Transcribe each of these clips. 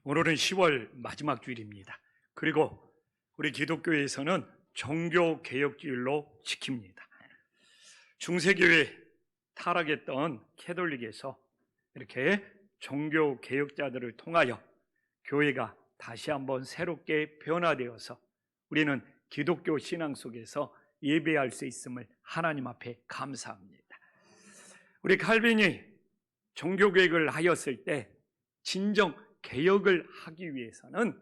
오늘은 10월 마지막 주일입니다. 그리고 우리 기독교에서는 종교개혁주일로 지킵니다. 중세교회 타락했던 캐톨릭에서 이렇게 종교개혁자들을 통하여 교회가 다시 한번 새롭게 변화되어서 우리는 기독교 신앙 속에서 예배할 수 있음을 하나님 앞에 감사합니다. 우리 칼빈이 종교개혁을 하였을 때 진정 개혁을 하기 위해서는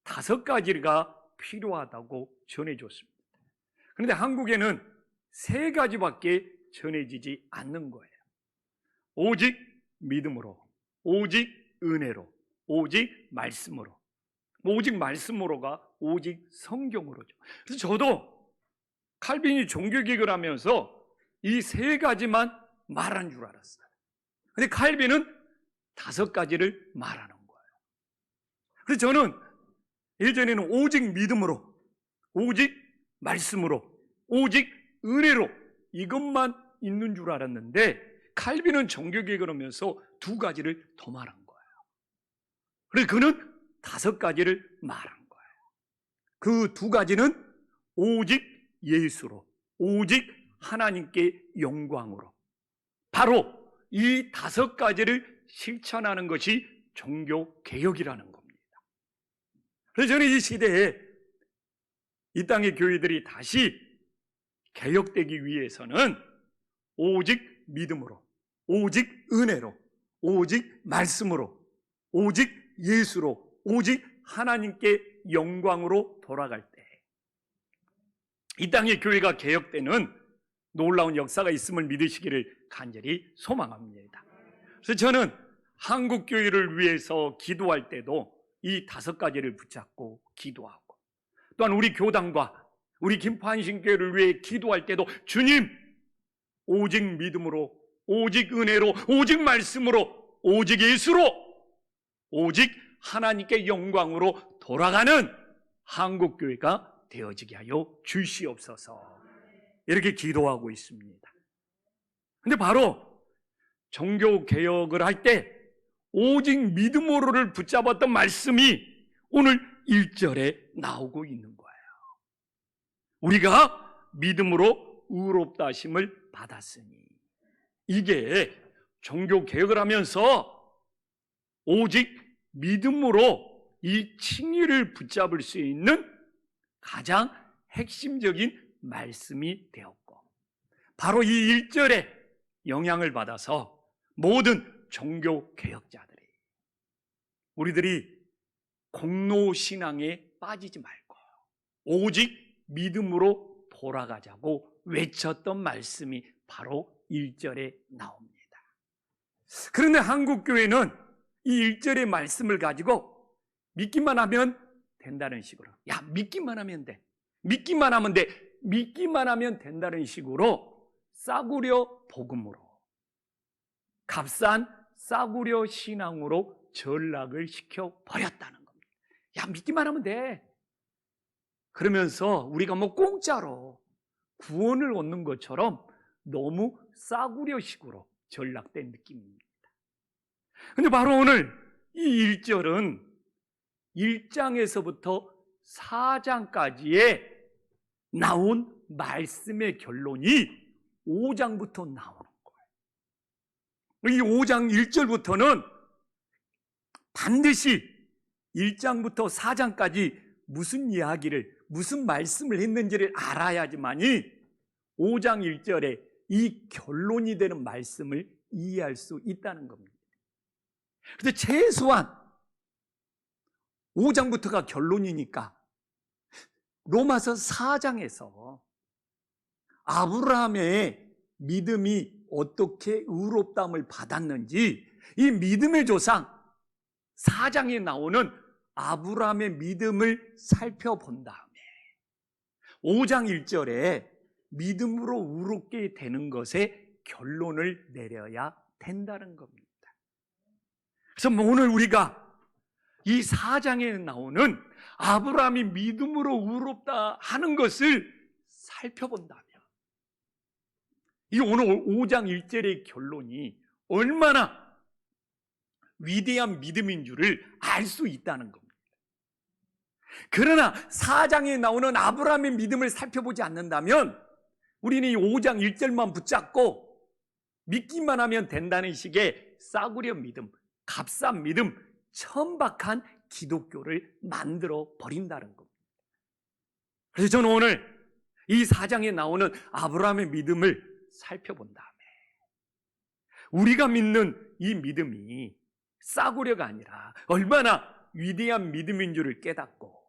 5가지가 필요하다고 전해줬습니다. 그런데 한국에는 3가지밖에 전해지지 않는 거예요. 오직 믿음으로, 오직 은혜로, 오직 말씀으로. 오직 말씀으로가 오직 성경으로죠. 그래서 저도 칼빈이 종교개혁을 하면서 이 3가지만 말한 줄 알았어요. 근데 칼빈은 5가지를 말하는 거예요. 그래서 저는 예전에는 오직 믿음으로, 오직 말씀으로, 오직 은혜로 이것만 있는 줄 알았는데 칼빈은 종교개혁을 하면서 2가지를 더 말한 거예요. 그래서 그는 5가지를 말한 거예요. 그 2가지는 오직 예수로, 오직 하나님께 영광으로. 바로 이 5가지를 실천하는 것이 종교개혁이라는 겁니다. 그래서 저는 이 시대에 이 땅의 교회들이 다시 개혁되기 위해서는 오직 믿음으로, 오직 은혜로, 오직 말씀으로, 오직 예수로, 오직 하나님께 영광으로 돌아갈 때 이 땅의 교회가 개혁되는 놀라운 역사가 있음을 믿으시기를 간절히 소망합니다. 그래서 저는 한국 교회를 위해서 기도할 때도 이 5가지를 붙잡고 기도하고, 또한 우리 교단과 우리 김판신교회를 위해 기도할 때도 주님, 오직 믿음으로, 오직 은혜로, 오직 말씀으로, 오직 예수로, 오직 하나님께 영광으로 돌아가는 한국교회가 되어지게 하여 주시옵소서. 이렇게 기도하고 있습니다. 근데 바로 종교개혁을 할 때 오직 믿음으로를 붙잡았던 말씀이 오늘 1절에 나오고 있는 거예요. 우리가 믿음으로 의롭다 하심을 받았으니. 이게 종교개혁을 하면서 오직 믿음으로 이 칭의를 붙잡을 수 있는 가장 핵심적인 말씀이 되었고, 바로 이 1절에 영향을 받아서 모든 종교개혁자들이, 우리들이 공로신앙에 빠지지 말고 오직 믿음으로 돌아가자고 외쳤던 말씀이 바로 1절에 나옵니다. 그런데 한국교회는 이 1절의 말씀을 가지고 믿기만 하면 된다는 식으로, 야, 믿기만 하면 돼, 믿기만 하면 돼, 믿기만 하면 된다는 식으로 싸구려 복음으로, 값싼 싸구려 신앙으로 전락을 시켜버렸다는 겁니다. 야, 믿기만 하면 돼. 그러면서 우리가 뭐 공짜로 구원을 얻는 것처럼 너무 싸구려식으로 전락된 느낌입니다. 근데 바로 오늘 이 1절은 1장에서부터 4장까지의 나온 말씀의 결론이 5장부터 나오는 거예요. 이 5장 1절부터는 반드시 1장부터 4장까지 무슨 이야기를, 무슨 말씀을 했는지를 알아야지만이 5장 1절에 이 결론이 되는 말씀을 이해할 수 있다는 겁니다. 그런데 최소한 5장부터가 결론이니까 로마서 4장에서 아브라함의 믿음이 어떻게 의롭다함을 받았는지, 이 믿음의 조상 4장에 나오는 아브라함의 믿음을 살펴본 다음에 5장 1절에 믿음으로 의롭게 되는 것에 결론을 내려야 된다는 겁니다. 그래서 오늘 우리가 이 4장에 나오는 아브라함이 믿음으로 의롭다 하는 것을 살펴본다면, 이 오늘 5장 1절의 결론이 얼마나 위대한 믿음인 줄을 알 수 있다는 겁니다. 그러나 4장에 나오는 아브라함의 믿음을 살펴보지 않는다면 우리는 이 5장 1절만 붙잡고 믿기만 하면 된다는 식의 싸구려 믿음, 값싼 믿음, 천박한 기독교를 만들어 버린다는 겁니다. 그래서 저는 오늘 이 4장에 나오는 아브라함의 믿음을 살펴본 다음에 우리가 믿는 이 믿음이 싸구려가 아니라 얼마나 위대한 믿음인 줄을 깨닫고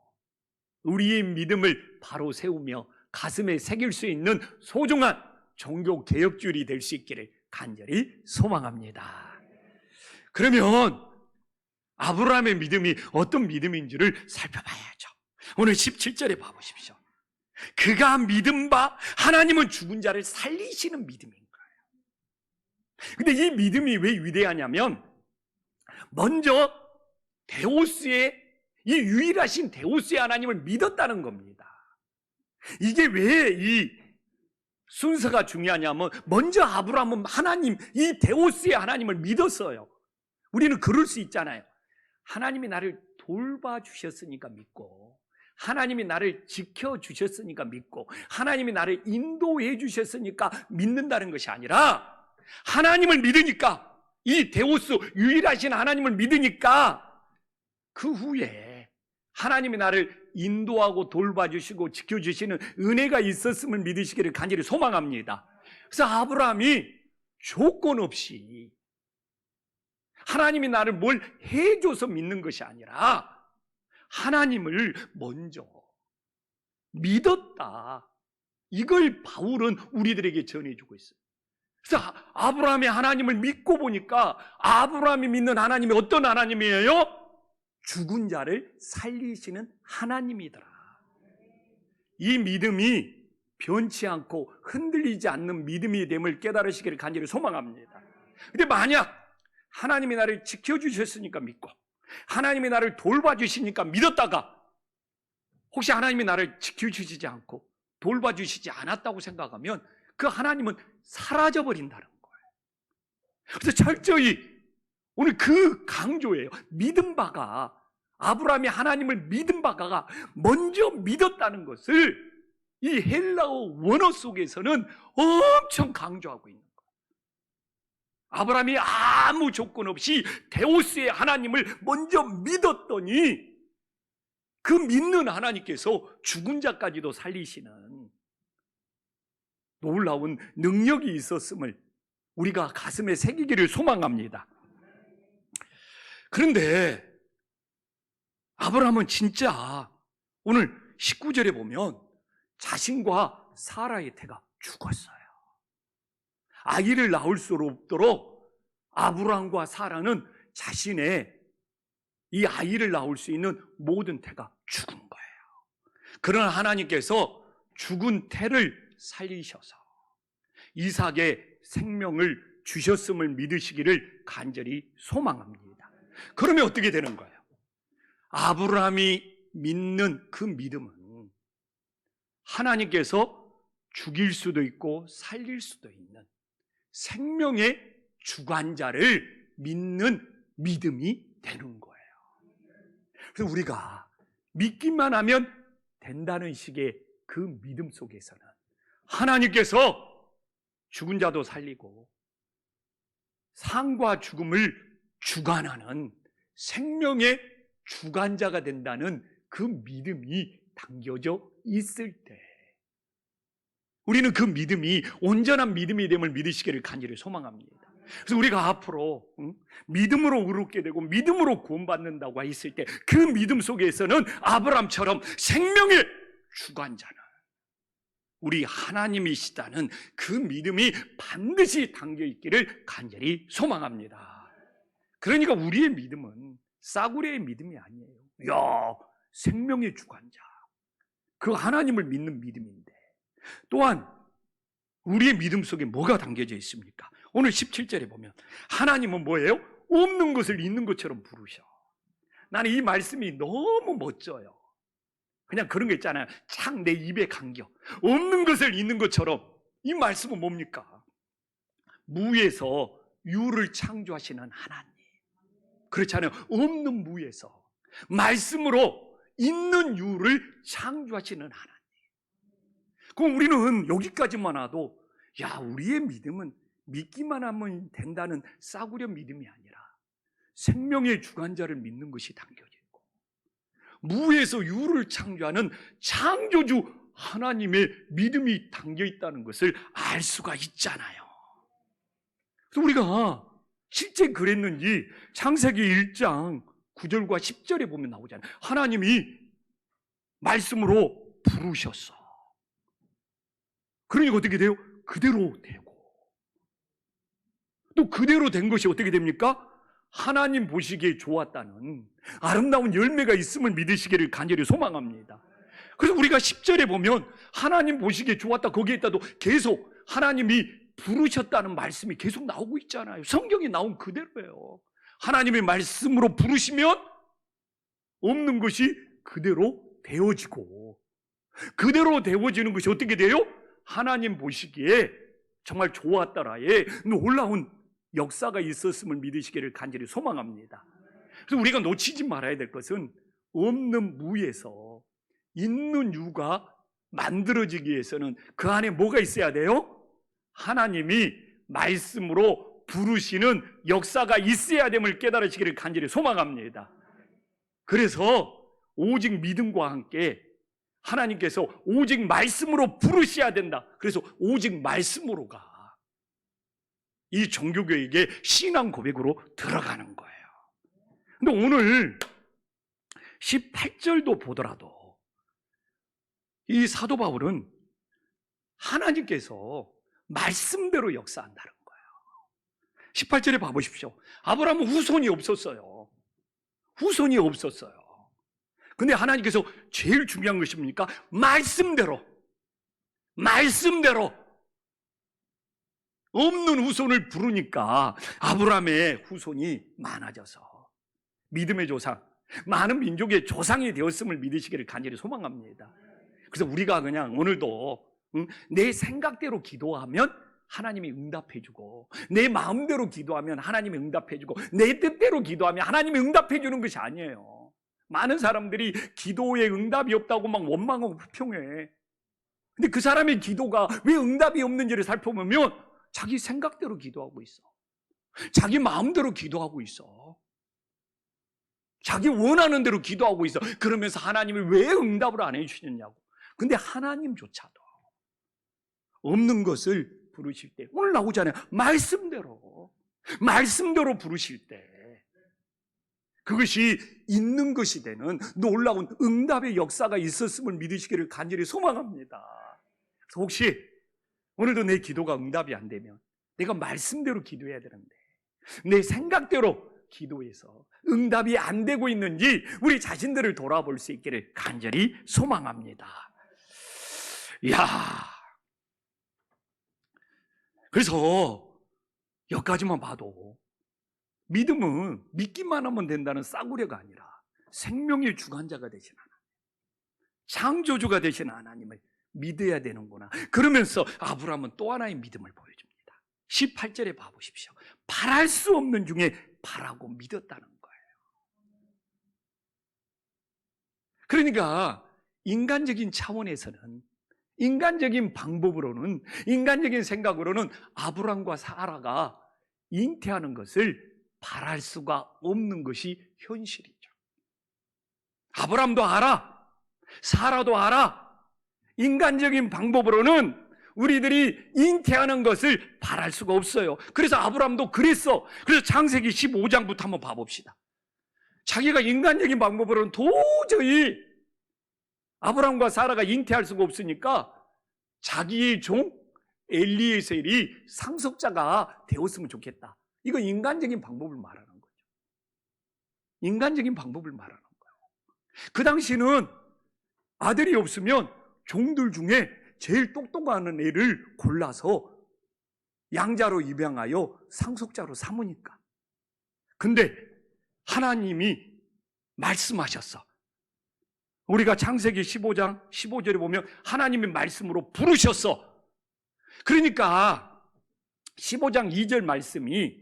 우리의 믿음을 바로 세우며 가슴에 새길 수 있는 소중한 종교 개혁주일이 될 수 있기를 간절히 소망합니다. 그러면 아브라함의 믿음이 어떤 믿음인지를 살펴봐야죠. 오늘 17절에 봐보십시오. 그가 믿은 바 하나님은 죽은 자를 살리시는 믿음인 거예요. 근데 이 믿음이 왜 위대하냐면 먼저 데오스의 이 유일하신 데오스의 하나님을 믿었다는 겁니다. 이게 왜 이 순서가 중요하냐면 먼저 아브라함은 하나님, 이 데오스의 하나님을 믿었어요. 우리는 그럴 수 있잖아요. 하나님이 나를 돌봐주셨으니까 믿고 하나님이 나를 지켜주셨으니까 믿고 하나님이 나를 인도해 주셨으니까 믿는다는 것이 아니라 하나님을 믿으니까 이 데오스 유일하신 하나님을 믿으니까 그 후에 하나님이 나를 인도하고 돌봐주시고 지켜주시는 은혜가 있었음을 믿으시기를 간절히 소망합니다. 그래서 아브라함이 조건 없이 하나님이 나를 뭘 해줘서 믿는 것이 아니라 하나님을 먼저 믿었다. 이걸 바울은 우리들에게 전해주고 있어요. 그래서 아브라함이 하나님을 믿고 보니까 아브라함이 믿는 하나님이 어떤 하나님이에요? 죽은 자를 살리시는 하나님이더라. 이 믿음이 변치 않고 흔들리지 않는 믿음이 됨을 깨달으시기를 간절히 소망합니다. 근데 만약 하나님이 나를 지켜주셨으니까 믿고 하나님이 나를 돌봐주시니까 믿었다가 혹시 하나님이 나를 지켜주시지 않고 돌봐주시지 않았다고 생각하면 그 하나님은 사라져버린다는 거예요. 그래서 철저히 오늘 그 강조예요. 믿은 바가, 아브라함이 하나님을 믿은 바가 먼저 믿었다는 것을 이 헬라어 원어 속에서는 엄청 강조하고 있는 거예요. 아브라함이 아무 조건 없이 데오스의 하나님을 먼저 믿었더니 그 믿는 하나님께서 죽은 자까지도 살리시는 놀라운 능력이 있었음을 우리가 가슴에 새기기를 소망합니다. 그런데 아브라함은 진짜 오늘 19절에 보면 자신과 사라의 태가 죽었어요. 아이를 낳을 수 없도록 아브라함과 사라는 자신의 이 아이를 낳을 수 있는 모든 태가 죽은 거예요. 그러나 하나님께서 죽은 태를 살리셔서 이삭의 생명을 주셨음을 믿으시기를 간절히 소망합니다. 그러면 어떻게 되는 거예요? 아브라함이 믿는 그 믿음은 하나님께서 죽일 수도 있고 살릴 수도 있는 생명의 주관자를 믿는 믿음이 되는 거예요. 그래서 우리가 믿기만 하면 된다는 식의 그 믿음 속에서는 하나님께서 죽은 자도 살리고 삶과 죽음을 주관하는 생명의 주관자가 된다는 그 믿음이 담겨져 있을 때 우리는 그 믿음이 온전한 믿음이 됨을 믿으시기를 간절히 소망합니다. 그래서 우리가 앞으로 믿음으로 의롭게 되고 믿음으로 구원받는다고 했을 때 그 믿음 속에서는 아브라함처럼 생명의 주관자는 우리 하나님이시다는 그 믿음이 반드시 담겨 있기를 간절히 소망합니다. 그러니까 우리의 믿음은 싸구려의 믿음이 아니에요. 야, 생명의 주관자, 그 하나님을 믿는 믿음인데 또한 우리의 믿음 속에 뭐가 담겨져 있습니까? 오늘 17절에 보면 하나님은 뭐예요? 없는 것을 있는 것처럼 부르셔. 나는 이 말씀이 너무 멋져요. 그냥 그런 거 있잖아요. 착 내 입에 감겨. 없는 것을 있는 것처럼. 이 말씀은 뭡니까? 무에서 유를 창조하시는 하나님. 그렇잖아요. 없는 무에서 말씀으로 있는 유를 창조하시는 하나님. 그럼 우리는 여기까지만 와도 야, 우리의 믿음은 믿기만 하면 된다는 싸구려 믿음이 아니라 생명의 주관자를 믿는 것이 담겨져 있고, 무에서 유를 창조하는 창조주 하나님의 믿음이 담겨 있다는 것을 알 수가 있잖아요. 그래서 우리가 실제 그랬는지 창세기 1장 9절과 10절에 보면 나오잖아요. 하나님이 말씀으로 부르셨어. 그러니까 어떻게 돼요? 그대로 되고, 또 그대로 된 것이 어떻게 됩니까? 하나님 보시기에 좋았다는 아름다운 열매가 있음을 믿으시기를 간절히 소망합니다. 그래서 우리가 10절에 보면 하나님 보시기에 좋았다, 거기에 있다도 계속 하나님이 부르셨다는 말씀이 계속 나오고 있잖아요. 성경에 나온 그대로예요. 하나님의 말씀으로 부르시면 없는 것이 그대로 되어지고, 그대로 되어지는 것이 어떻게 돼요? 하나님 보시기에 정말 좋았다라의 놀라운 역사가 있었음을 믿으시기를 간절히 소망합니다. 그래서 우리가 놓치지 말아야 될 것은 없는 무에서 있는 유가 만들어지기 위해서는 그 안에 뭐가 있어야 돼요? 하나님이 말씀으로 부르시는 역사가 있어야 됨을 깨달으시기를 간절히 소망합니다. 그래서 오직 믿음과 함께 하나님께서 오직 말씀으로 부르셔야 된다. 그래서 오직 말씀으로가 이 종교교육의 신앙 고백으로 들어가는 거예요. 근데 오늘 18절도 보더라도 이 사도 바울은 하나님께서 말씀대로 역사한다는 거예요. 18절에 봐보십시오. 아브라함은 후손이 없었어요. 후손이 없었어요. 근데 하나님께서 제일 중요한 것이 뭡니까? 말씀대로 없는 후손을 부르니까 아브라함의 후손이 많아져서 믿음의 조상, 많은 민족의 조상이 되었음을 믿으시기를 간절히 소망합니다. 그래서 우리가 그냥 오늘도 내 생각대로 기도하면 하나님이 응답해주고, 내 마음대로 기도하면 하나님이 응답해주고, 내 뜻대로 기도하면 하나님이 응답해주는 것이 아니에요. 많은 사람들이 기도에 응답이 없다고 막 원망하고 불평해. 근데 그 사람의 기도가 왜 응답이 없는지를 살펴보면 자기 생각대로 기도하고 있어. 자기 마음대로 기도하고 있어. 자기 원하는 대로 기도하고 있어. 그러면서 하나님이 왜 응답을 안 해주시느냐고. 근데 하나님조차도 없는 것을 부르실 때, 오늘 나오잖아요. 말씀대로 부르실 때 그것이 있는 것이 되는 놀라운 응답의 역사가 있었음을 믿으시기를 간절히 소망합니다. 그래서 혹시 오늘도 내 기도가 응답이 안 되면 내가 말씀대로 기도해야 되는데 내 생각대로 기도해서 응답이 안 되고 있는지 우리 자신들을 돌아볼 수 있기를 간절히 소망합니다. 이야, 그래서 여기까지만 봐도 믿음은 믿기만 하면 된다는 싸구려가 아니라 생명의 주관자가 되신 하나님, 창조주가 되신 하나님을 믿어야 되는구나. 그러면서 아브라함은 또 하나의 믿음을 보여줍니다. 18절에 봐보십시오. 바랄 수 없는 중에 바라고 믿었다는 거예요. 그러니까 인간적인 차원에서는, 인간적인 방법으로는, 인간적인 생각으로는 아브라함과 사라가 잉태하는 것을 바랄 수가 없는 것이 현실이죠. 아브라함도 알아, 사라도 알아. 인간적인 방법으로는 우리들이 잉태하는 것을 바랄 수가 없어요. 그래서 아브라함도 그랬어. 그래서 창세기 15장부터 한번 봐봅시다. 자기가 인간적인 방법으로는 도저히 아브라함과 사라가 잉태할 수가 없으니까 자기의 종 엘리에셀이 상속자가 되었으면 좋겠다. 이거 인간적인 방법을 말하는 거죠. 인간적인 방법을 말하는 거예요. 그 당시는 아들이 없으면 종들 중에 제일 똑똑한 애를 골라서 양자로 입양하여 상속자로 삼으니까. 근데 하나님이 말씀하셨어. 우리가 창세기 15장 15절에 보면 하나님의 말씀으로 부르셨어. 그러니까 15장 2절 말씀이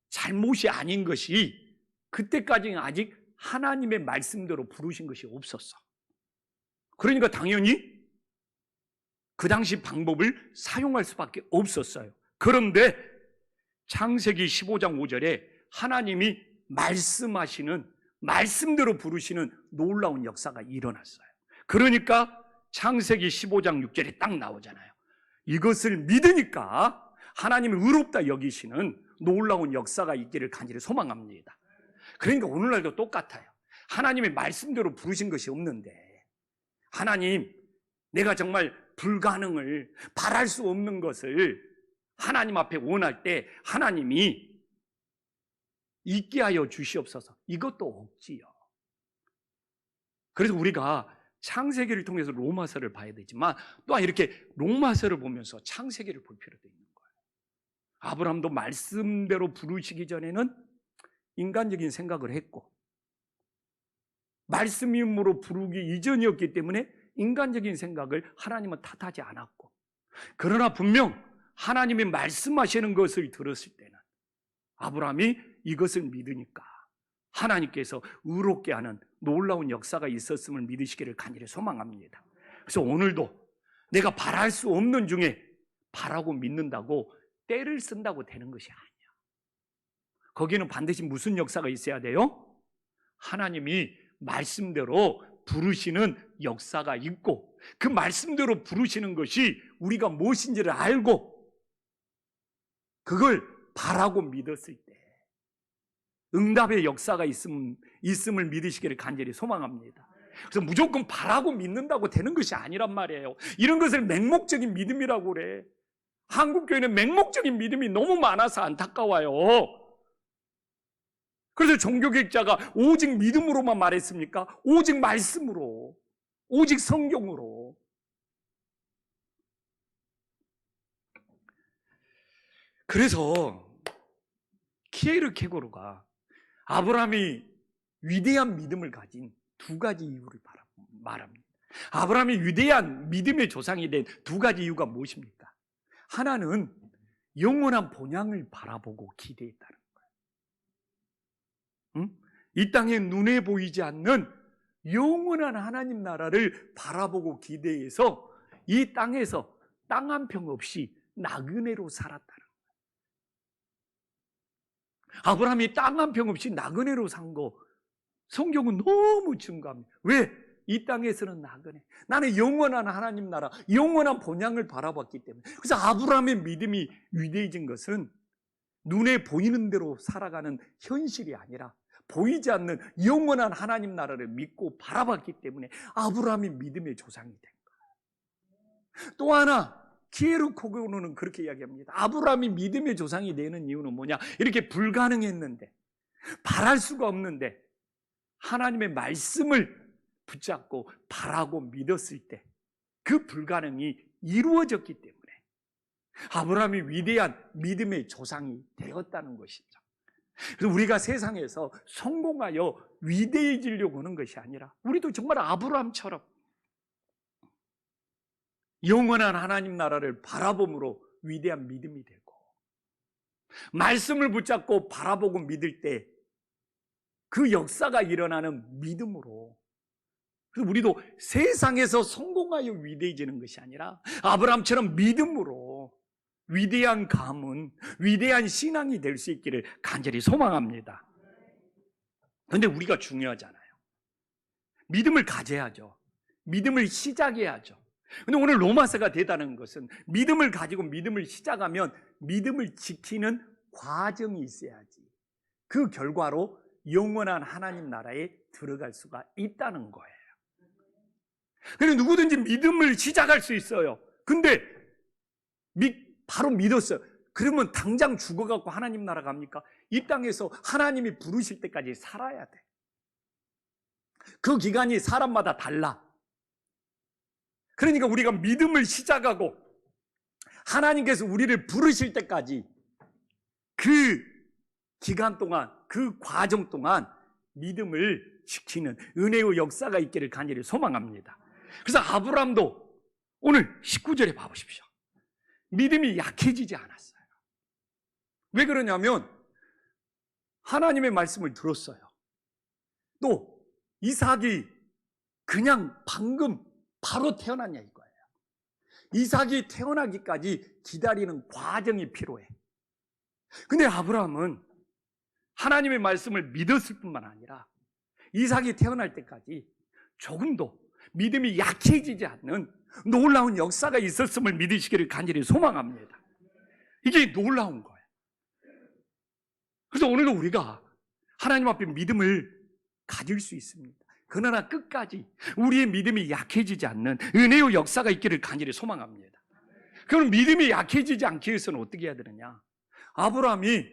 잘못이 아닌 것이 그때까지는 아직 하나님의 말씀대로 부르신 것이 없었어. 그러니까 당연히 그 당시 방법을 사용할 수밖에 없었어요. 그런데 창세기 15장 5절에 하나님이 말씀하시는, 말씀대로 부르시는 놀라운 역사가 일어났어요. 그러니까 창세기 15장 6절에 딱 나오잖아요. 이것을 믿으니까 하나님을 의롭다 여기시는 놀라운 역사가 있기를 간절히 소망합니다. 그러니까 오늘날도 똑같아요. 하나님의 말씀대로 부르신 것이 없는데, 하나님, 내가 정말 불가능을, 바랄 수 없는 것을 하나님 앞에 원할 때 하나님이 있게 하여 주시옵소서. 이것도 없지요. 그래서 우리가 창세기를 통해서 로마서를 봐야 되지만 또한 이렇게 로마서를 보면서 창세기를 볼 필요도 있는 거예요. 아브라함도 말씀대로 부르시기 전에는 인간적인 생각을 했고, 말씀으로 부르기 이전이었기 때문에 인간적인 생각을 하나님은 탓하지 않았고, 그러나 분명 하나님이 말씀하시는 것을 들었을 때는 아브라함이 이것을 믿으니까 하나님께서 의롭게 하는 놀라운 역사가 있었음을 믿으시기를 간절히 소망합니다. 그래서 오늘도 내가 바랄 수 없는 중에 바라고 믿는다고 때를 쓴다고 되는 것이 아니야. 거기는 반드시 무슨 역사가 있어야 돼요? 하나님이 말씀대로 부르시는 역사가 있고, 그 말씀대로 부르시는 것이 우리가 무엇인지를 알고 그걸 바라고 믿었을 때 응답의 역사가 있음을 믿으시기를 간절히 소망합니다. 그래서 무조건 바라고 믿는다고 되는 것이 아니란 말이에요. 이런 것을 맹목적인 믿음이라고 그래. 한국교회는 맹목적인 믿음이 너무 많아서 안타까워요. 그래서 종교개혁자가 오직 믿음으로만 말했습니까? 오직 말씀으로, 오직 성경으로. 그래서 키에르케고르가 아브라함이 위대한 믿음을 가진 두 가지 이유를 말합니다. 아브라함이 위대한 믿음의 조상이 된 두 가지 이유가 무엇입니까? 하나는 영원한 본향을 바라보고 기대했다는 거예요. 이 땅에 눈에 보이지 않는 영원한 하나님 나라를 바라보고 기대해서 이 땅에서 땅 한 평 없이 나그네로 살았다는 거예요. 아브라함이 땅 한 평 없이 나그네로 산 거 성경은 너무 증거합니다. 왜? 이 땅에서는 나그네. 나는 영원한 하나님 나라, 영원한 본향을 바라봤기 때문에. 그래서 아브라함의 믿음이 위대해진 것은 눈에 보이는 대로 살아가는 현실이 아니라 보이지 않는 영원한 하나님 나라를 믿고 바라봤기 때문에 아브라함이 믿음의 조상이 된 거예요. 또 하나, 키에르케고르는 그렇게 이야기합니다. 아브라함이 믿음의 조상이 되는 이유는 뭐냐? 이렇게 불가능했는데, 바랄 수가 없는데 하나님의 말씀을 붙잡고 바라고 믿었을 때 그 불가능이 이루어졌기 때문에 아브라함이 위대한 믿음의 조상이 되었다는 것이죠. 그래서 우리가 세상에서 성공하여 위대해지려고 하는 것이 아니라 우리도 정말 아브라함처럼 영원한 하나님 나라를 바라봄으로 위대한 믿음이 되고, 말씀을 붙잡고 바라보고 믿을 때 그 역사가 일어나는 믿음으로, 그래서 우리도 세상에서 성공하여 위대해지는 것이 아니라 아브라함처럼 믿음으로 위대한 가문, 위대한 신앙이 될 수 있기를 간절히 소망합니다. 그런데 우리가 중요하잖아요. 믿음을 가져야죠. 믿음을 시작해야죠. 그런데 오늘 로마서가 대단한 것은 믿음을 가지고 믿음을 시작하면 믿음을 지키는 과정이 있어야지 그 결과로 영원한 하나님 나라에 들어갈 수가 있다는 거예요. 그래서 누구든지 믿음을 시작할 수 있어요. 근데 바로 믿었어요. 그러면 당장 죽어갖고 하나님 나라 갑니까? 이 땅에서 하나님이 부르실 때까지 살아야 돼. 그 기간이 사람마다 달라. 그러니까 우리가 믿음을 시작하고 하나님께서 우리를 부르실 때까지 그 기간 동안, 그 과정 동안 믿음을 지키는 은혜의 역사가 있기를 간절히 소망합니다. 그래서 아브라함도 오늘 19절에 봐보십시오. 믿음이 약해지지 않았어요. 왜 그러냐면 하나님의 말씀을 들었어요. 또 이삭이 그냥 방금 바로 태어났냐 이거예요. 이삭이 태어나기까지 기다리는 과정이 필요해. 근데 아브라함은 하나님의 말씀을 믿었을 뿐만 아니라 이삭이 태어날 때까지 조금도 믿음이 약해지지 않는 놀라운 역사가 있었음을 믿으시기를 간절히 소망합니다. 이게 놀라운 거예요. 그래서 오늘도 우리가 하나님 앞에 믿음을 가질 수 있습니다. 그러나 끝까지 우리의 믿음이 약해지지 않는 은혜의 역사가 있기를 간절히 소망합니다. 그럼 믿음이 약해지지 않기 위해서는 어떻게 해야 되느냐? 아브라함이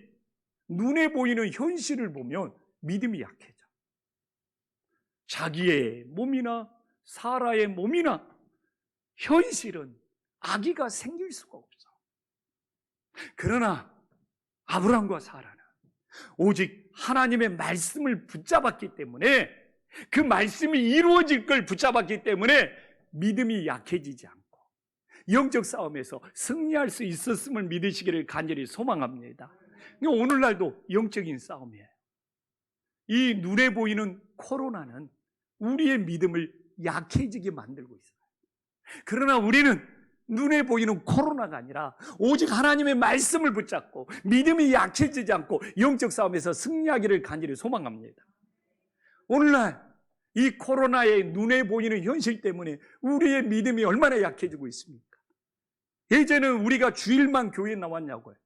눈에 보이는 현실을 보면 믿음이 약해져. 자기의 몸이나 사라의 몸이나 현실은 아기가 생길 수가 없어. 그러나 아브라함과 사라는 오직 하나님의 말씀을 붙잡았기 때문에, 그 말씀이 이루어질 걸 붙잡았기 때문에 믿음이 약해지지 않고 영적 싸움에서 승리할 수 있었음을 믿으시기를 간절히 소망합니다. 오늘날도 영적인 싸움이에요. 이 눈에 보이는 코로나는 우리의 믿음을 약해지게 만들고 있어요. 그러나 우리는 눈에 보이는 코로나가 아니라 오직 하나님의 말씀을 붙잡고 믿음이 약해지지 않고 영적 싸움에서 승리하기를 간절히 소망합니다. 오늘날 이 코로나의 눈에 보이는 현실 때문에 우리의 믿음이 얼마나 약해지고 있습니까? 예전에는 우리가 주일만 교회에 나왔냐고요.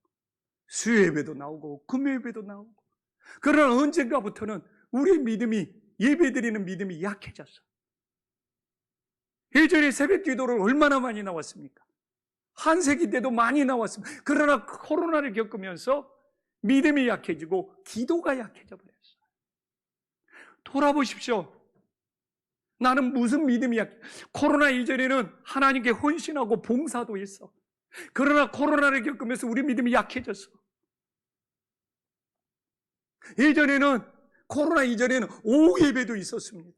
수요예배도 나오고 금요예배도 나오고. 그러나 언젠가부터는 우리의 믿음이, 예배드리는 믿음이 약해졌어. 예전에 새벽 기도를 얼마나 많이 나왔습니까? 한세기 때도 많이 나왔습니다. 그러나 코로나를 겪으면서 믿음이 약해지고 기도가 약해져 버렸어요. 돌아보십시오. 나는 무슨 믿음이 약해? 코로나 이전에는 하나님께 헌신하고 봉사도 했어. 그러나 코로나를 겪으면서 우리 믿음이 약해졌어. 예전에는, 코로나 이전에는 오후 예배도 있었습니다.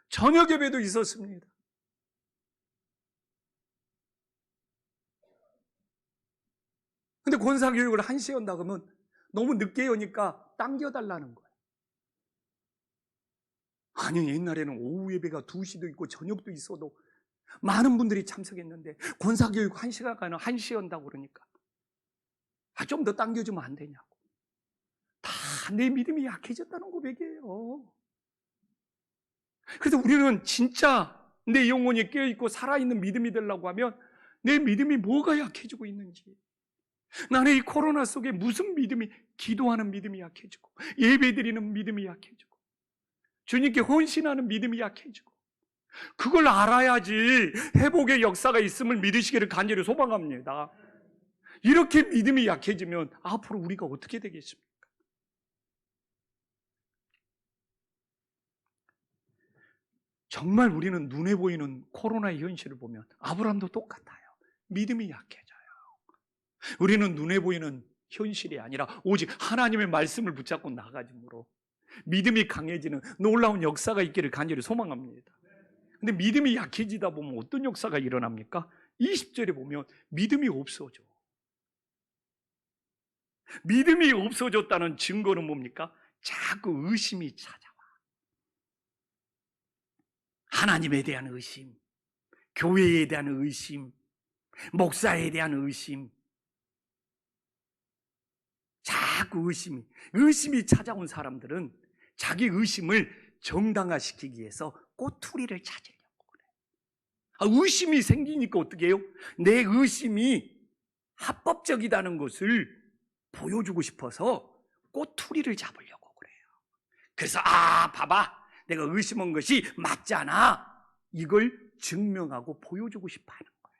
저녁 예배도 있었습니다. 근데 권사교육을 1시에 온다 그러면 너무 늦게 오니까 당겨달라는 거예요. 아니, 옛날에는 오후 예배가 2시도 있고 저녁도 있어도 많은 분들이 참석했는데 권사교육 1시간 가는 1시에 온다고 그러니까 좀 더 당겨주면 안 되냐고. 다 내 믿음이 약해졌다는 고백이에요. 그래서 우리는 진짜 내 영혼이 깨어있고 살아있는 믿음이 되려고 하면 내 믿음이 뭐가 약해지고 있는지, 나는 이 코로나 속에 무슨 믿음이, 기도하는 믿음이 약해지고 예배드리는 믿음이 약해지고 주님께 헌신하는 믿음이 약해지고, 그걸 알아야지 회복의 역사가 있음을 믿으시기를 간절히 소망합니다. 이렇게 믿음이 약해지면 앞으로 우리가 어떻게 되겠습니까? 정말 우리는 눈에 보이는 코로나의 현실을 보면 아브라함도 똑같아요. 믿음이 약해져요. 우리는 눈에 보이는 현실이 아니라 오직 하나님의 말씀을 붙잡고 나가짐으로 믿음이 강해지는 놀라운 역사가 있기를 간절히 소망합니다. 근데 믿음이 약해지다 보면 어떤 역사가 일어납니까? 20절에 보면 믿음이 없어져. 믿음이 없어졌다는 증거는 뭡니까? 자꾸 의심이 찾아와. 하나님에 대한 의심, 교회에 대한 의심, 목사에 대한 의심, 자꾸 의심이 찾아온 사람들은 자기 의심을 정당화시키기 위해서 꼬투리를 찾으려고 그래. 의심이 생기니까 어떻게 해요? 내 의심이 합법적이다는 것을 보여주고 싶어서 꼬투리를 잡으려고 그래요. 그래서 봐봐, 내가 의심한 것이 맞잖아, 이걸 증명하고 보여주고 싶어 하는 거예요.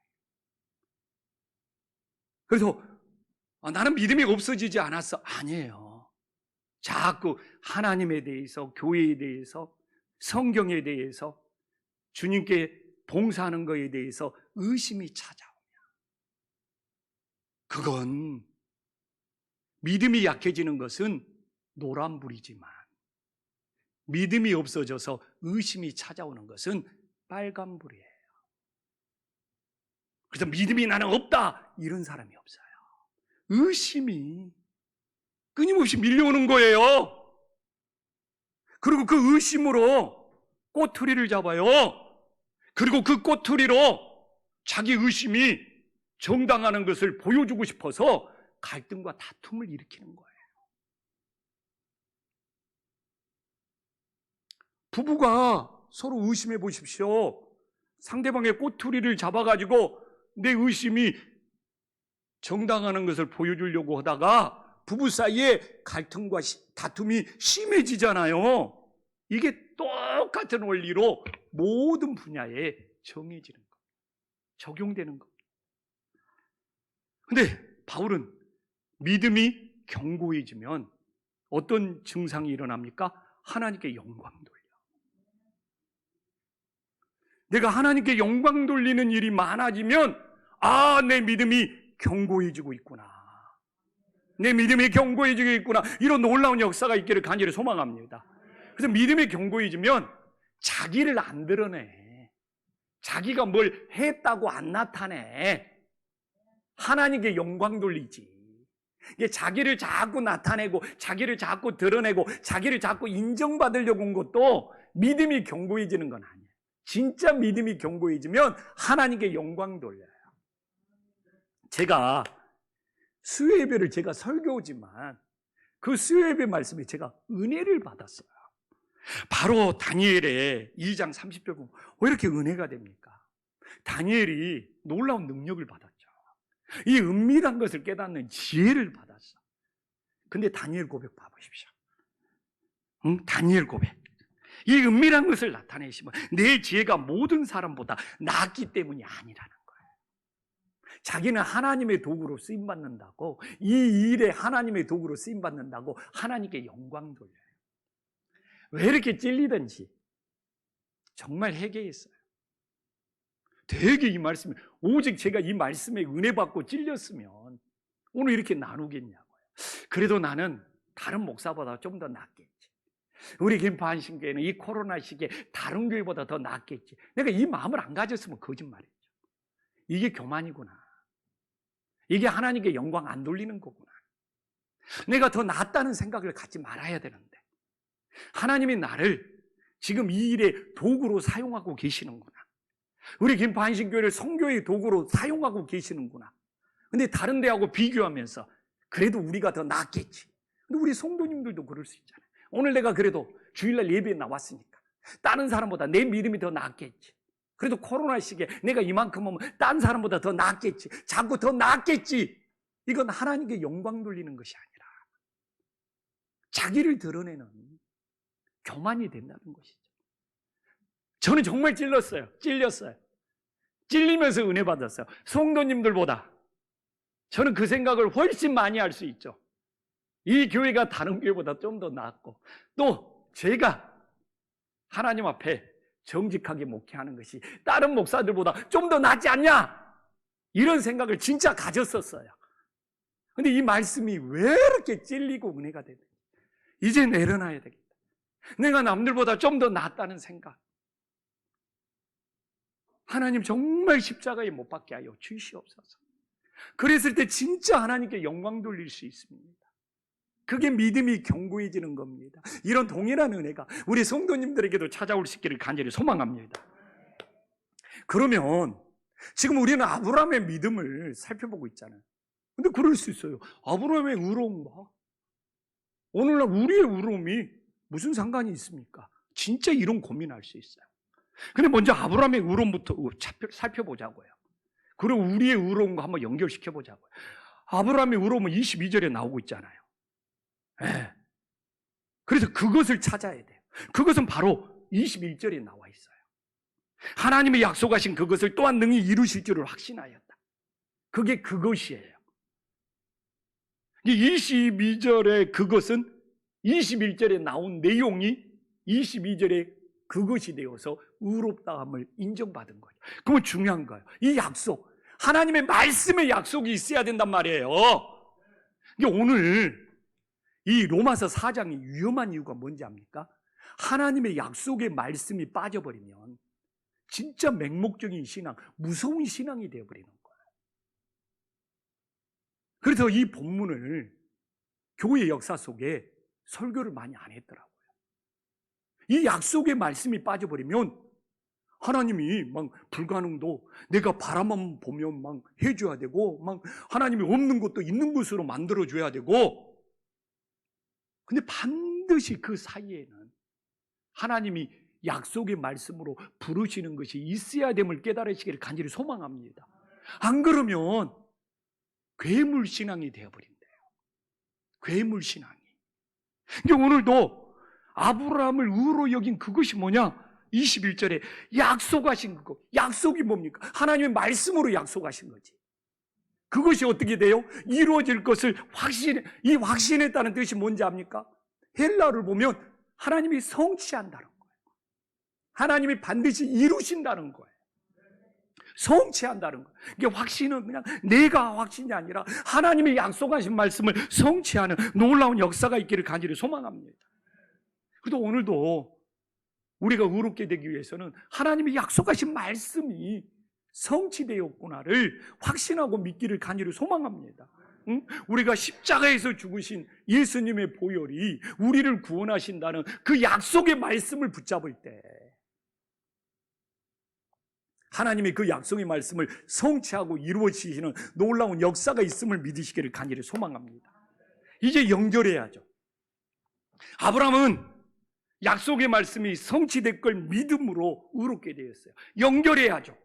그래서 나는 믿음이 없어지지 않았어. 아니에요. 자꾸 하나님에 대해서, 교회에 대해서, 성경에 대해서, 주님께 봉사하는 것에 대해서 의심이 찾아오면 그건, 믿음이 약해지는 것은 노란불이지만 믿음이 없어져서 의심이 찾아오는 것은 빨간불이에요. 그래서 믿음이 나는 없다, 이런 사람이 없어요. 의심이, 끊임없이 밀려오는 거예요. 그리고 그 의심으로 꼬투리를 잡아요. 그리고 그 꼬투리로 자기 의심이 정당하는 것을 보여주고 싶어서 갈등과 다툼을 일으키는 거예요. 부부가 서로 의심해 보십시오. 상대방의 꼬투리를 잡아가지고 내 의심이 정당하는 것을 보여주려고 하다가 부부 사이에 갈등과 다툼이 심해지잖아요. 이게 똑같은 원리로 모든 분야에 정해지는 겁니다. 적용되는 겁니다. 근데 바울은 믿음이 견고해지면 어떤 증상이 일어납니까? 하나님께 영광 돌려. 내가 하나님께 영광 돌리는 일이 많아지면 내 믿음이 견고해지고 있구나. 내 믿음이 견고해지고 있구나. 이런 놀라운 역사가 있기를 간절히 소망합니다. 그래서 믿음이 견고해지면 자기를 안 드러내. 자기가 뭘 했다고 안 나타내. 하나님께 영광 돌리지. 이게 자기를 자꾸 나타내고 자기를 자꾸 드러내고 자기를 자꾸 인정받으려고 한 것도 믿음이 견고해지는 건 아니에요. 진짜 믿음이 견고해지면 하나님께 영광 돌려요. 제가 수요예배를 제가 설교지만 그 수요예배 말씀에 제가 은혜를 받았어요. 바로 다니엘의 2장 30절 보면 왜 이렇게 은혜가 됩니까? 다니엘이 놀라운 능력을 받았죠. 이 은밀한 것을 깨닫는 지혜를 받았어. 근데 다니엘 고백 봐보십시오. 다니엘 고백. 이 은밀한 것을 나타내시면 내 지혜가 모든 사람보다 낫기 때문이 아니라는 거예요. 자기는 하나님의 도구로 쓰임받는다고, 이 일에 하나님의 도구로 쓰임받는다고 하나님께 영광 돌려요. 왜 이렇게 찔리든지 정말 회개했어요. 되게 이 말씀이, 오직 제가 이 말씀에 은혜 받고 찔렸으면 오늘 이렇게 나누겠냐고요. 그래도 나는 다른 목사보다 좀 더 낫겠지. 우리 김포한신교회는 이 코로나 시기에 다른 교회보다 더 낫겠지. 내가 이 마음을 안 가졌으면 거짓말이죠. 이게 교만이구나. 이게 하나님께 영광 안 돌리는 거구나. 내가 더 낫다는 생각을 갖지 말아야 되는데 하나님이 나를 지금 이 일에 도구로 사용하고 계시는구나. 우리 김포한신교회를 선교의 도구로 사용하고 계시는구나. 근데 다른 데하고 비교하면서 그래도 우리가 더 낫겠지. 근데 우리 성도님들도 그럴 수 있잖아요. 오늘 내가 그래도 주일날 예배에 나왔으니까 다른 사람보다 내 믿음이 더 낫겠지. 그래도 코로나 시기에 내가 이만큼 하면 다른 사람보다 더 낫겠지. 자꾸 더 낫겠지. 이건 하나님께 영광 돌리는 것이 아니라 자기를 드러내는 교만이 된다는 것이죠. 저는 정말 찔렸어요. 찔리면서 은혜 받았어요. 성도님들보다 저는 그 생각을 훨씬 많이 할 수 있죠. 이 교회가 다른 교회보다 좀 더 낫고 또 제가 하나님 앞에 정직하게 목회하는 것이 다른 목사들보다 좀 더 낫지 않냐? 이런 생각을 진짜 가졌었어요. 근데 이 말씀이 왜 이렇게 찔리고 은혜가 되는지 이제 내려놔야 되겠다. 내가 남들보다 좀 더 낫다는 생각. 하나님 정말 십자가에 못 박게 하여 주시옵소서. 그랬을 때 진짜 하나님께 영광 돌릴 수 있습니다. 그게 믿음이 견고해지는 겁니다. 이런 동일한 은혜가 우리 성도님들에게도 찾아올 수 있기를 간절히 소망합니다. 그러면 지금 우리는 아브라함의 믿음을 살펴보고 있잖아요. 근데 그럴 수 있어요. 아브라함의 의로움과 오늘날 우리의 의로움이 무슨 상관이 있습니까? 진짜 이런 고민할 수 있어요. 근데 먼저 아브라함의 의로움부터 살펴보자고요. 그리고 우리의 의로움과 한번 연결시켜 보자고요. 아브라함의 의로움은 22절에 나오고 있잖아요. 네. 그래서 그것을 찾아야 돼요. 그것은 바로 21절에 나와 있어요. 하나님의 약속하신 그것을 또한 능히 이루실 줄을 확신하였다. 그게 그것이에요. 22절의 그것은 21절에 나온 내용이 22절에 그것이 되어서 의롭다함을 인정받은 거예요. 그건 중요한 거예요. 이 약속, 하나님의 말씀의 약속이 있어야 된단 말이에요. 오늘 이 로마서 4장이 위험한 이유가 뭔지 압니까? 하나님의 약속의 말씀이 빠져버리면 진짜 맹목적인 신앙, 무서운 신앙이 되어버리는 거예요. 그래서 이 본문을 교회 역사 속에 설교를 많이 안 했더라고요. 이 약속의 말씀이 빠져버리면 하나님이 막 불가능도 내가 바라만 보면 막 해줘야 되고, 막 하나님이 없는 것도 있는 것으로 만들어줘야 되고, 근데 반드시 그 사이에는 하나님이 약속의 말씀으로 부르시는 것이 있어야 됨을 깨달으시기를 간절히 소망합니다. 안 그러면 괴물신앙이 되어버린대요. 괴물신앙이. 그러니까 오늘도 아브라함을 의로 여긴 그것이 뭐냐? 21절에 약속하신 거. 약속이 뭡니까? 하나님의 말씀으로 약속하신 거지. 그것이 어떻게 돼요? 이루어질 것을 이 확신했다는 뜻이 뭔지 압니까? 헬라를 보면 하나님이 성취한다는 거예요. 하나님이 반드시 이루신다는 거예요. 성취한다는 거예요. 이게 확신은 그냥 내가 확신이 아니라 하나님이 약속하신 말씀을 성취하는 놀라운 역사가 있기를 간절히 소망합니다. 그래도 오늘도 우리가 의롭게 되기 위해서는 하나님이 약속하신 말씀이 성취되었구나를 확신하고 믿기를 간절히 소망합니다. 응? 우리가 십자가에서 죽으신 예수님의 보혈이 우리를 구원하신다는 그 약속의 말씀을 붙잡을 때 하나님이 그 약속의 말씀을 성취하고 이루어지시는 놀라운 역사가 있음을 믿으시기를 간절히 소망합니다. 이제 연결해야죠. 아브라함은 약속의 말씀이 성취될 걸 믿음으로 의롭게 되었어요. 연결해야죠.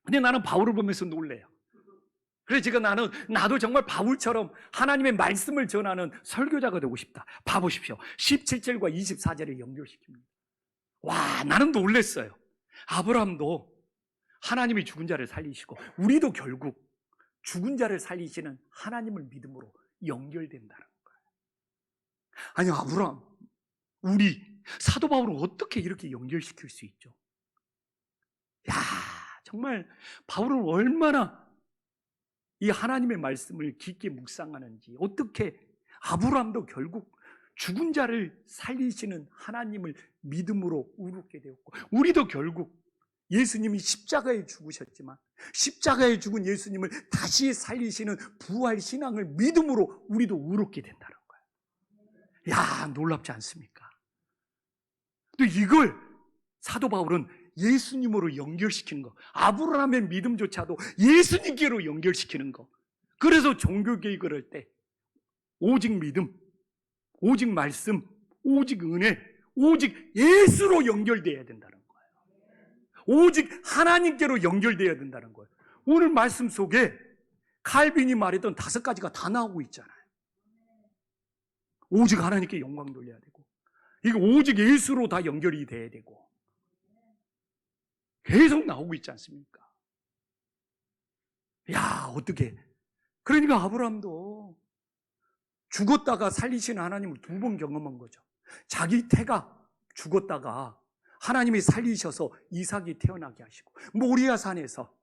근데 나는 바울을 보면서 놀래요. 그래서 나도 정말 바울처럼 하나님의 말씀을 전하는 설교자가 되고 싶다. 봐보십시오. 17절과 24절에 연결시킵니다. 와, 나는 놀랬어요. 아브라함도 하나님이 죽은 자를 살리시고 우리도 결국 죽은 자를 살리시는 하나님을 믿음으로 연결된다는 거예요. 아니, 아브라함, 우리 사도 바울은 어떻게 이렇게 연결시킬 수 있죠? 야, 정말 바울은 얼마나 이 하나님의 말씀을 깊게 묵상하는지, 어떻게 아브라함도 결국 죽은 자를 살리시는 하나님을 믿음으로 의롭게 되었고, 우리도 결국 예수님이 십자가에 죽으셨지만 십자가에 죽은 예수님을 다시 살리시는 부활 신앙을 믿음으로 우리도 의롭게 된다는 거예요. 야, 놀랍지 않습니까? 또 이걸 사도 바울은 예수님으로 연결시키는 거, 아브라함의 믿음조차도 예수님께로 연결시키는 거. 그래서 종교개혁을 할 때 오직 믿음, 오직 말씀, 오직 은혜, 오직 예수로 연결되어야 된다는 거예요. 오직 하나님께로 연결되어야 된다는 거예요. 오늘 말씀 속에 칼빈이 말했던 5가지가 다 나오고 있잖아요. 오직 하나님께 영광 돌려야 되고, 이거 오직 예수로 다 연결이 돼야 되고, 계속 나오고 있지 않습니까? 야, 어떻게? 그러니까 아브라함도 죽었다가 살리시는 하나님을 2번 경험한 거죠. 자기 태가 죽었다가 하나님이 살리셔서 이삭이 태어나게 하시고, 모리아 산에서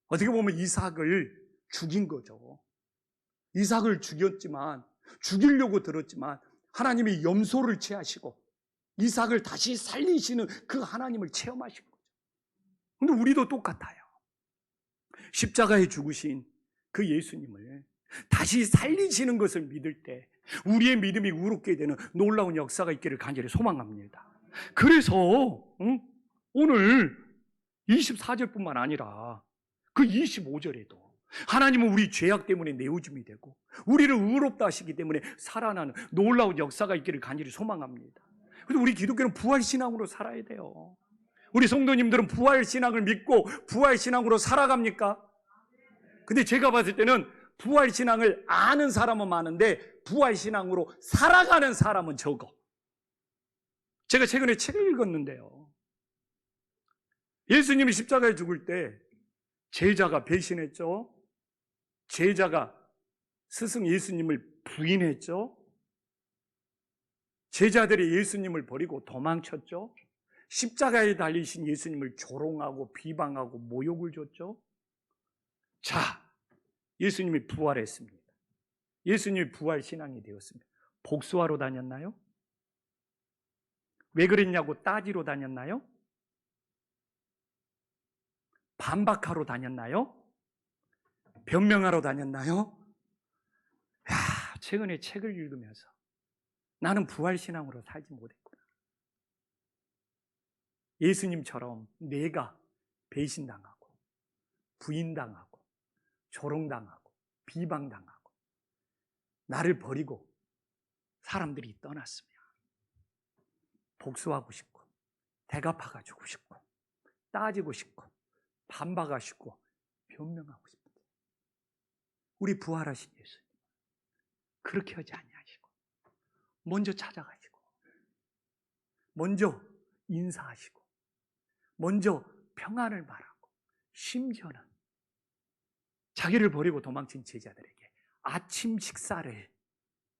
어떻게 보면 이삭을 죽인 거죠. 이삭을 죽이려고 들었지만 하나님이 염소를 취하시고 이삭을 다시 살리시는 그 하나님을 체험하신 거죠. 근데 우리도 똑같아요. 십자가에 죽으신 그 예수님을 다시 살리시는 것을 믿을 때 우리의 믿음이 의롭게 되는 놀라운 역사가 있기를 간절히 소망합니다. 그래서 오늘 24절뿐만 아니라 그 25절에도 하나님은 우리 죄악 때문에 내어줌이 되고 우리를 의롭다 하시기 때문에 살아나는 놀라운 역사가 있기를 간절히 소망합니다. 그래서 우리 기독교는 부활신앙으로 살아야 돼요. 우리 성도님들은 부활신앙을 믿고 부활신앙으로 살아갑니까? 근데 제가 봤을 때는 부활신앙을 아는 사람은 많은데 부활신앙으로 살아가는 사람은 적어. 제가 최근에 책을 읽었는데요, 예수님이 십자가에 죽을 때 제자가 배신했죠. 제자가 스승 예수님을 부인했죠. 제자들이 예수님을 버리고 도망쳤죠. 십자가에 달리신 예수님을 조롱하고 비방하고 모욕을 줬죠. 자, 예수님이 부활했습니다. 예수님이 부활신앙이 되었습니다. 복수하러 다녔나요? 왜 그랬냐고 따지러 다녔나요? 반박하러 다녔나요? 변명하러 다녔나요? 야, 최근에 책을 읽으면서 나는 부활신앙으로 살지 못했구나. 예수님처럼 내가 배신당하고 부인당하고 조롱당하고 비방당하고 나를 버리고 사람들이 떠났으면 복수하고 싶고 대갚아가지고 싶고 따지고 싶고 반박하고 싶고 변명하고 싶은데 우리 부활하신 예수님 그렇게 하지 아니하시고 먼저 찾아가시고 먼저 인사하시고 먼저 평안을 말하고 심지어는 자기를 버리고 도망친 제자들에게 아침 식사를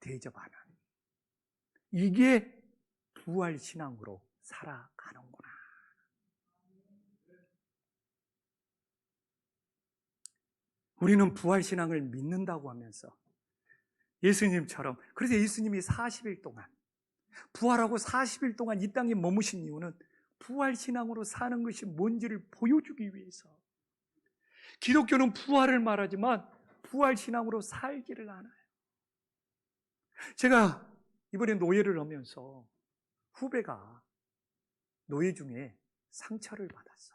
대접하는 이게 부활신앙으로 살아가는구나. 우리는 부활신앙을 믿는다고 하면서 예수님처럼, 그래서 예수님이 40일 동안 부활하고 40일 동안 이 땅에 머무신 이유는 부활신앙으로 사는 것이 뭔지를 보여주기 위해서. 기독교는 부활을 말하지만 부활신앙으로 살기를 않아요. 제가 이번에 노예를 하면서 후배가 노예 중에 상처를 받았어.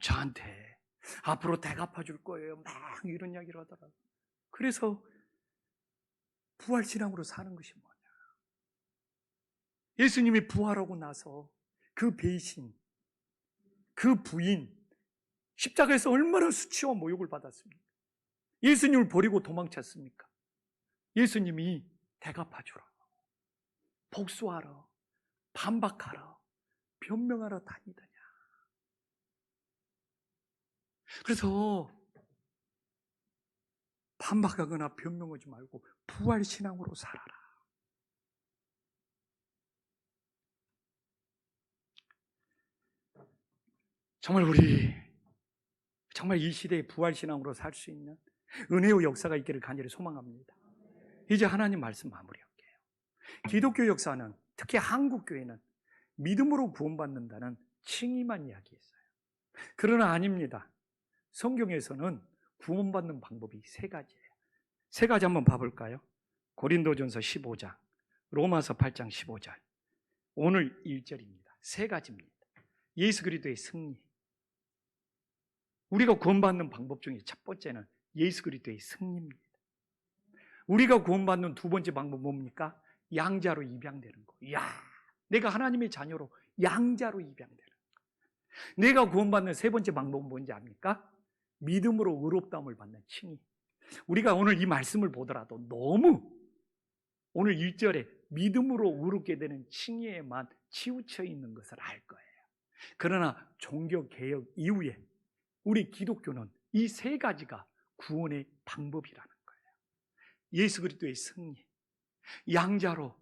저한테 앞으로 대갚아줄 거예요 막 이런 이야기를 하더라고요. 그래서 부활신앙으로 사는 것이 뭐냐, 예수님이 부활하고 나서 그 배신, 그 부인, 십자가에서 얼마나 수치와 모욕을 받았습니까? 예수님을 버리고 도망쳤습니까? 예수님이 대갚아주라, 복수하라, 반박하라, 변명하러 다니더냐. 그래서 반박하거나 변명하지 말고 부활신앙으로 살아라. 정말 이 시대에 부활신앙으로 살 수 있는 은혜의 역사가 있기를 간절히 소망합니다. 이제 하나님 말씀 마무리할게요. 기독교 역사는, 특히 한국교회는 믿음으로 구원받는다는 칭의만 이야기했어요. 그러나 아닙니다. 성경에서는 구원받는 방법이 세 가지예요. 세 가지 한번 봐볼까요? 고린도전서 15장, 로마서 8장 15절, 오늘 1절입니다. 세 가지입니다. 예수 그리스도의 승리. 우리가 구원받는 방법 중에 첫 번째는 예수 그리스도의 승리입니다. 우리가 구원받는 두 번째 방법은 뭡니까? 양자로 입양되는 거. 내가 하나님의 자녀로 양자로 입양되는 거. 내가 구원받는 세 번째 방법은 뭔지 압니까? 믿음으로 의롭다움을 받는 칭의. 우리가 오늘 이 말씀을 보더라도 너무 오늘 1절에 믿음으로 의롭게 되는 칭의에만 치우쳐 있는 것을 알 거예요. 그러나 종교개혁 이후에 우리 기독교는 이 세 가지가 구원의 방법이라는 거예요. 예수 그리스도의 승리, 양자로,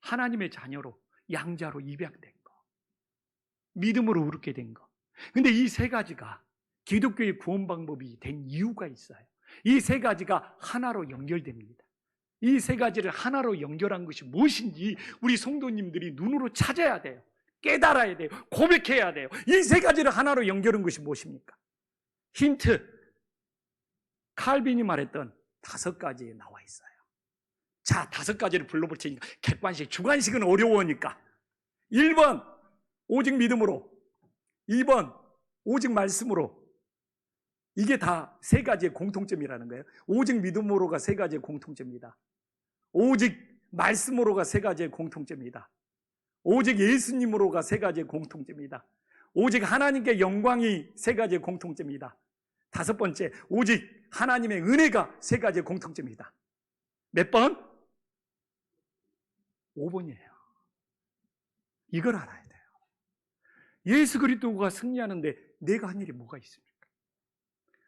하나님의 자녀로 양자로 입양된 거, 믿음으로 의롭게 된 거. 근데 이 세 가지가 기독교의 구원 방법이 된 이유가 있어요. 이 세 가지가 하나로 연결됩니다. 이 세 가지를 하나로 연결한 것이 무엇인지 우리 성도님들이 눈으로 찾아야 돼요. 깨달아야 돼요. 고백해야 돼요. 이 세 가지를 하나로 연결한 것이 무엇입니까? 힌트, 칼빈이 말했던 5가지에 나와 있어요. 자, 5가지를 불러볼 테니까 객관식, 주관식은 어려우니까 1번 오직 믿음으로, 2번 오직 말씀으로. 이게 다 세 가지의 공통점이라는 거예요. 오직 믿음으로가 세 가지의 공통점이다. 오직 말씀으로가 세 가지의 공통점이다. 오직 예수님으로가 세 가지의 공통점이다. 오직 하나님께 영광이 세 가지의 공통점이다. 5번째, 오직 하나님의 은혜가 세 가지의 공통점이다. 몇 번? 5번이에요. 이걸 알아야 돼요. 예수 그리스도가 승리하는데 내가 한 일이 뭐가 있습니까?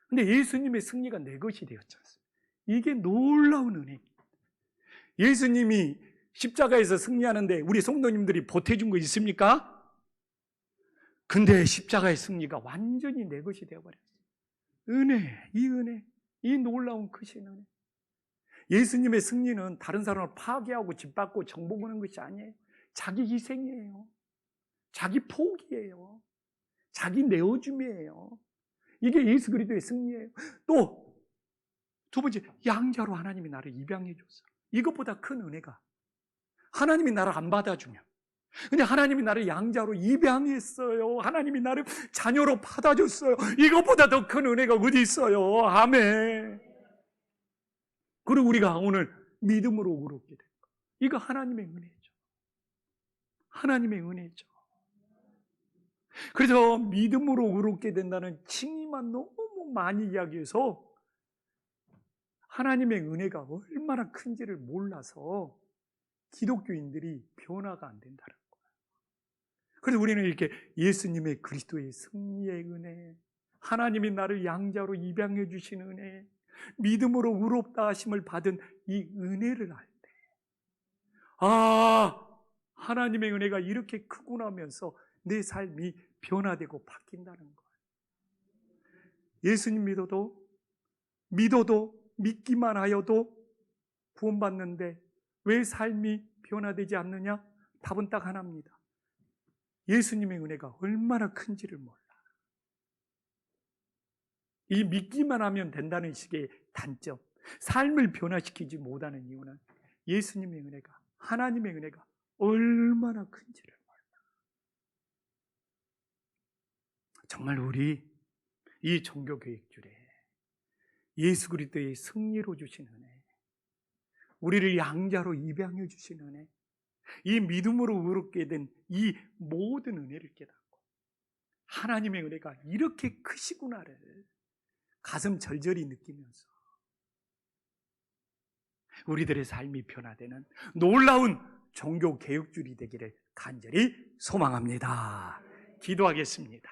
근데 예수님의 승리가 내 것이 되었지 않습니까? 이게 놀라운 은혜입니다. 예수님이 십자가에서 승리하는데 우리 성도님들이 보태준 거 있습니까? 근데 십자가의 승리가 완전히 내 것이 되어버렸어요. 은혜, 이 놀라운 크신 은혜. 예수님의 승리는 다른 사람을 파괴하고 짓밟고 정복하는 것이 아니에요. 자기 희생이에요. 자기 포기예요. 자기 내어줌이에요. 이게 예수 그리스도의 승리예요. 또 두 번째, 양자로 하나님이 나를 입양해 줬어. 이것보다 큰 은혜가, 하나님이 나를 안 받아주면, 근데 하나님이 나를 양자로 입양했어요. 하나님이 나를 자녀로 받아줬어요. 이것보다 더 큰 은혜가 어디 있어요? 아멘. 그리고 우리가 오늘 믿음으로 의롭게 된 거, 이거 하나님의 은혜죠. 하나님의 은혜죠. 그래서 믿음으로 의롭게 된다는 칭의만 너무 많이 이야기해서 하나님의 은혜가 얼마나 큰지를 몰라서 기독교인들이 변화가 안 된다는 거예요. 그래서 우리는 이렇게 예수님의 그리스도의 승리의 은혜, 하나님이 나를 양자로 입양해 주신 은혜, 믿음으로 의롭다 하심을 받은 이 은혜를 알 때, 아, 하나님의 은혜가 이렇게 크구나 하면서 내 삶이 변화되고 바뀐다는 거예요. 예수님 믿어도 믿기만 하여도 구원받는데 왜 삶이 변화되지 않느냐? 답은 딱 하나입니다. 예수님의 은혜가 얼마나 큰지를 몰라. 이 믿기만 하면 된다는 식의 단점, 삶을 변화시키지 못하는 이유는 예수님의 은혜가, 하나님의 은혜가 얼마나 큰지를 몰라. 정말 우리 이 종교개혁주일에 예수 그리스도의 승리로 주신 은혜, 우리를 양자로 입양해 주신 은혜, 이 믿음으로 의롭게 된 이 모든 은혜를 깨닫고 하나님의 은혜가 이렇게 크시구나를 가슴 절절히 느끼면서 우리들의 삶이 변화되는 놀라운 종교개혁주일이 되기를 간절히 소망합니다. 기도하겠습니다.